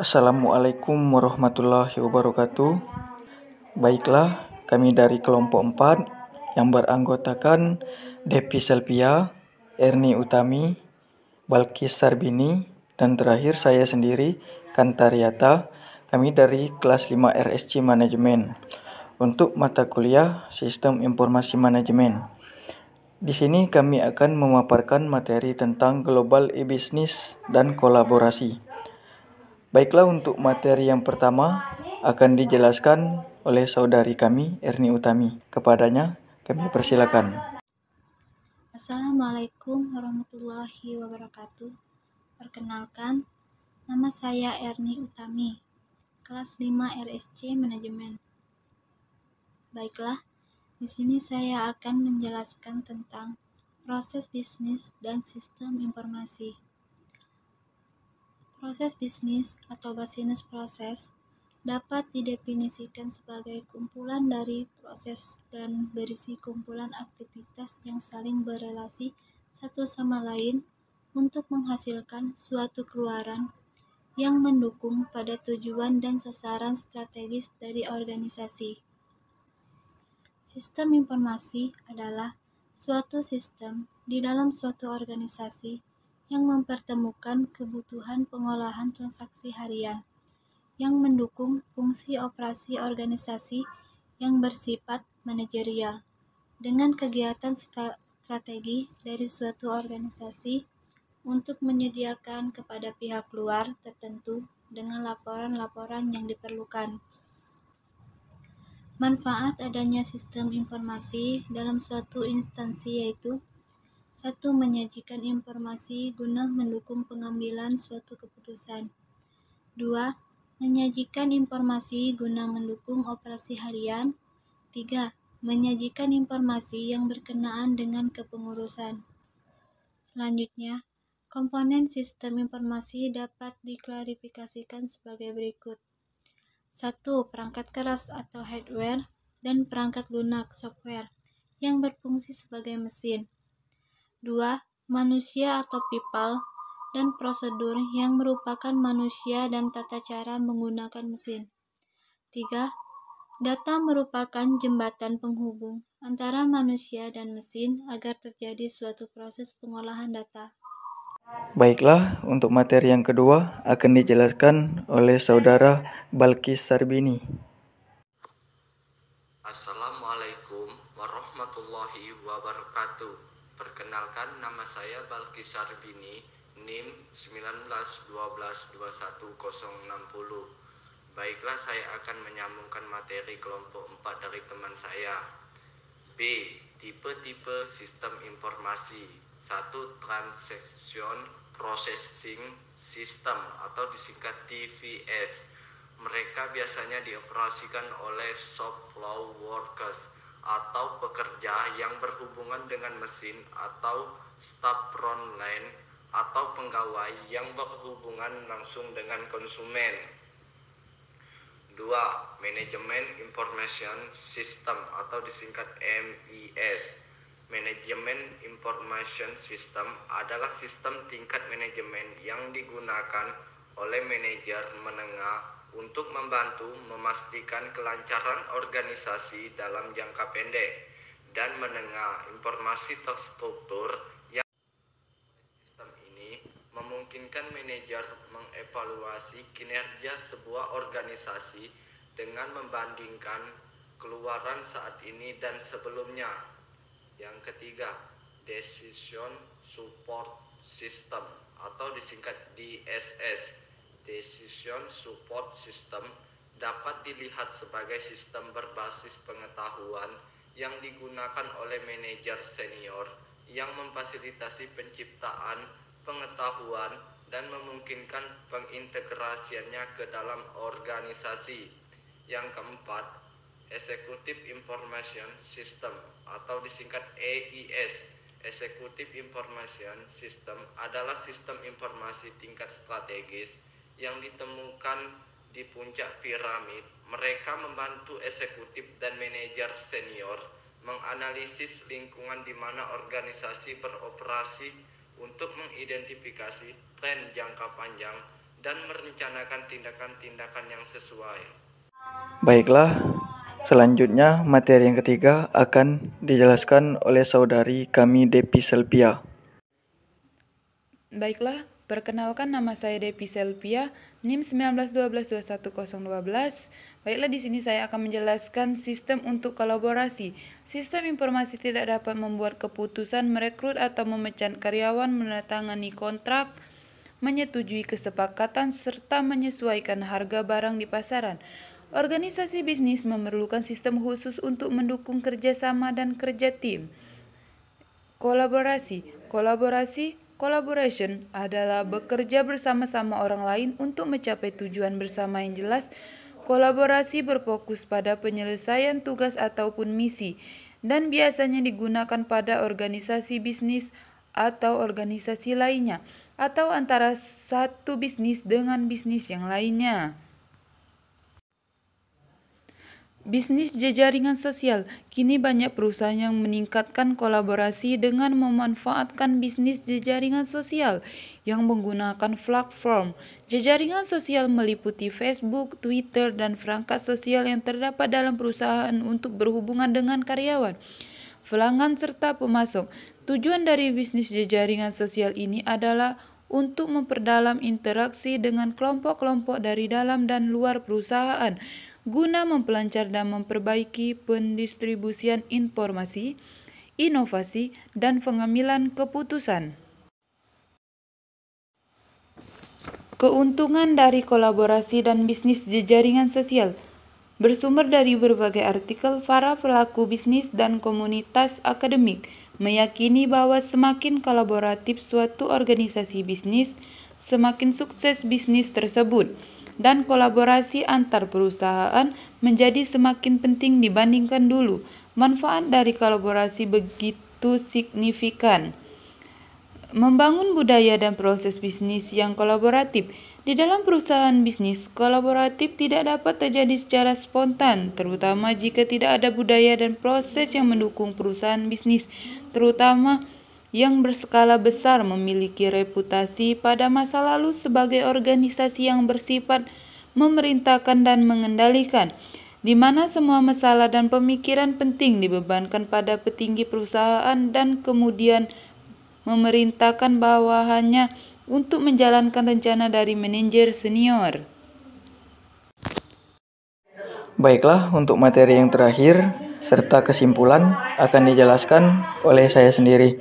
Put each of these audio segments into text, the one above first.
Assalamualaikum warahmatullahi wabarakatuh. Baiklah, kami dari kelompok 4 yang beranggotakan Depi Selvia, Erni Utami, Balkis Sarbini, dan terakhir saya sendiri, Kantariata. Kami dari kelas 5 RSC Manajemen untuk mata kuliah Sistem Informasi Manajemen. Di sini kami akan memaparkan materi tentang global e-business dan kolaborasi. Baiklah, untuk materi yang pertama akan dijelaskan oleh saudari kami, Erni Utami. Kepadanya kami persilakan. Assalamualaikum warahmatullahi wabarakatuh. Perkenalkan, nama saya Erni Utami, kelas 5 RSC Manajemen. Baiklah, di sini saya akan menjelaskan tentang proses bisnis dan sistem informasi. Proses bisnis atau business process dapat didefinisikan sebagai kumpulan dari proses dan berisi kumpulan aktivitas yang saling berelasi satu sama lain untuk menghasilkan suatu keluaran yang mendukung pada tujuan dan sasaran strategis dari organisasi. Sistem informasi adalah suatu sistem di dalam suatu organisasi yang mempertemukan kebutuhan pengolahan transaksi harian yang mendukung fungsi operasi organisasi yang bersifat manajerial dengan kegiatan strategi dari suatu organisasi untuk menyediakan kepada pihak luar tertentu dengan laporan-laporan yang diperlukan. Manfaat adanya sistem informasi dalam suatu instansi yaitu: 1. Menyajikan informasi guna mendukung pengambilan suatu keputusan. 2. Menyajikan informasi guna mendukung operasi harian. 3. Menyajikan informasi yang berkenaan dengan kepengurusan. Selanjutnya, komponen sistem informasi dapat diklarifikasikan sebagai berikut. 1. Perangkat keras atau hardware dan perangkat lunak software yang berfungsi sebagai mesin. 2. Manusia atau people dan prosedur yang merupakan manusia dan tata cara menggunakan mesin. 3. Data merupakan jembatan penghubung antara manusia dan mesin agar terjadi suatu proses pengolahan data. Baiklah, untuk materi yang kedua akan dijelaskan oleh saudara Balkis Sarbini. Assalamualaikum warahmatullahi wabarakatuh. Perkenalkan, nama saya Balkis Sarbini, NIM 19122160. Baiklah, saya akan menyambungkan materi kelompok 4 dari teman saya. B. Tipe-tipe sistem informasi. 1. Transaction Processing System atau disingkat TVS. Mereka biasanya dioperasikan oleh shop floor workers atau pekerja yang berhubungan dengan mesin atau staff frontline atau pegawai yang berhubungan langsung dengan konsumen. 2. Manajemen Information System atau disingkat MES. Manajemen Information System adalah sistem tingkat manajemen yang digunakan oleh manajer menengah untuk membantu memastikan kelancaran organisasi dalam jangka pendek dan menengah. Informasi terstruktur yang sistem ini memungkinkan manajer mengevaluasi kinerja sebuah organisasi dengan membandingkan keluaran saat ini dan sebelumnya. Yang ketiga, Decision Support System atau disingkat DSS. Decision Support System dapat dilihat sebagai sistem berbasis pengetahuan yang digunakan oleh manajer senior yang memfasilitasi penciptaan pengetahuan dan memungkinkan pengintegrasiannya ke dalam organisasi. Yang keempat, Executive Information System atau disingkat EIS. Executive Information System adalah sistem informasi tingkat strategis yang ditemukan di puncak piramid. Mereka membantu eksekutif dan manajer senior menganalisis lingkungan di mana organisasi beroperasi untuk mengidentifikasi tren jangka panjang dan merencanakan tindakan-tindakan yang sesuai. Baiklah, selanjutnya materi yang ketiga akan dijelaskan oleh saudari kami Depi Selvia. Baiklah, perkenalkan nama saya Depi Selvia, NIM 1912211012. Baiklah, di sini saya akan menjelaskan sistem untuk kolaborasi. Sistem informasi tidak dapat membuat keputusan merekrut atau memecat karyawan, menandatangani kontrak, menyetujui kesepakatan, serta menyesuaikan harga barang di pasaran. Organisasi bisnis memerlukan sistem khusus untuk mendukung kerjasama dan kerja tim. Collaboration adalah bekerja bersama-sama orang lain untuk mencapai tujuan bersama yang jelas. Kolaborasi berfokus pada penyelesaian tugas ataupun misi, dan biasanya digunakan pada organisasi bisnis atau organisasi lainnya, atau antara satu bisnis dengan bisnis yang lainnya. Bisnis jejaringan sosial. Kini banyak perusahaan yang meningkatkan kolaborasi dengan memanfaatkan bisnis jejaringan sosial yang menggunakan platform. Jejaringan sosial meliputi Facebook, Twitter, dan perangkat sosial yang terdapat dalam perusahaan untuk berhubungan dengan karyawan, pelanggan, serta pemasok. Tujuan dari bisnis jejaringan sosial ini adalah untuk memperdalam interaksi dengan kelompok-kelompok dari dalam dan luar perusahaan, guna memperlancar dan memperbaiki pendistribusian informasi, inovasi, dan pengambilan keputusan. Keuntungan dari kolaborasi dan bisnis jejaringan sosial bersumber dari berbagai artikel. Para pelaku bisnis dan komunitas akademik meyakini bahwa semakin kolaboratif suatu organisasi bisnis, semakin sukses bisnis tersebut, dan kolaborasi antar perusahaan menjadi semakin penting dibandingkan dulu. Manfaat dari kolaborasi begitu signifikan. Membangun budaya dan proses bisnis yang kolaboratif. Di dalam perusahaan bisnis, kolaboratif tidak dapat terjadi secara spontan, terutama jika tidak ada budaya dan proses yang mendukung. Perusahaan bisnis, terutama yang berskala besar, memiliki reputasi pada masa lalu sebagai organisasi yang bersifat memerintahkan dan mengendalikan, di mana semua masalah dan pemikiran penting dibebankan pada petinggi perusahaan dan kemudian memerintahkan bawahannya untuk menjalankan rencana dari manajer senior. Baiklah, untuk materi yang terakhir serta kesimpulan akan dijelaskan oleh saya sendiri.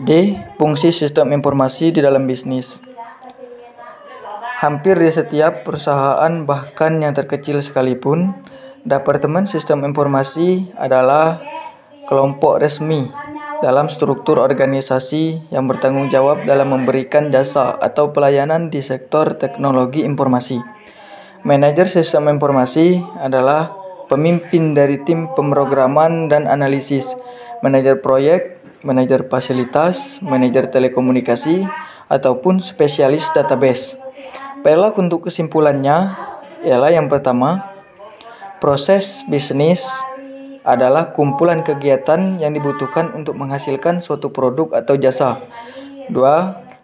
D. Fungsi sistem informasi di dalam bisnis. Hampir di setiap perusahaan, bahkan yang terkecil sekalipun, Departemen Sistem Informasi adalah kelompok resmi dalam struktur organisasi yang bertanggung jawab dalam memberikan jasa atau pelayanan di sektor teknologi informasi. Manajer sistem informasi adalah pemimpin dari tim pemrograman dan analisis, manajer proyek, manajer fasilitas, manajer telekomunikasi, ataupun spesialis database. Baiklah, untuk kesimpulannya ialah yang pertama, proses bisnis adalah kumpulan kegiatan yang dibutuhkan untuk menghasilkan suatu produk atau jasa. 2.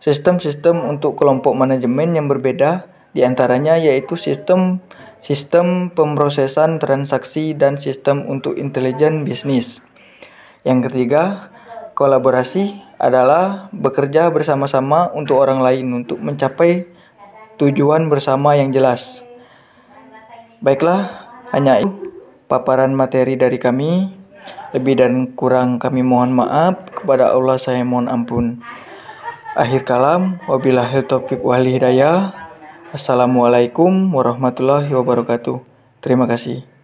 Sistem-sistem untuk kelompok manajemen yang berbeda, diantaranya yaitu sistem pemrosesan transaksi dan sistem untuk intelijen bisnis. Yang ketiga, kolaborasi adalah bekerja bersama-sama untuk orang lain untuk mencapai tujuan bersama yang jelas. Baiklah, hanya itu paparan materi dari kami. Lebih dan kurang kami mohon maaf. Kepada Allah saya mohon ampun. Akhir kalam, wabillahil taufiq wal hidayah. Assalamualaikum warahmatullahi wabarakatuh. Terima kasih.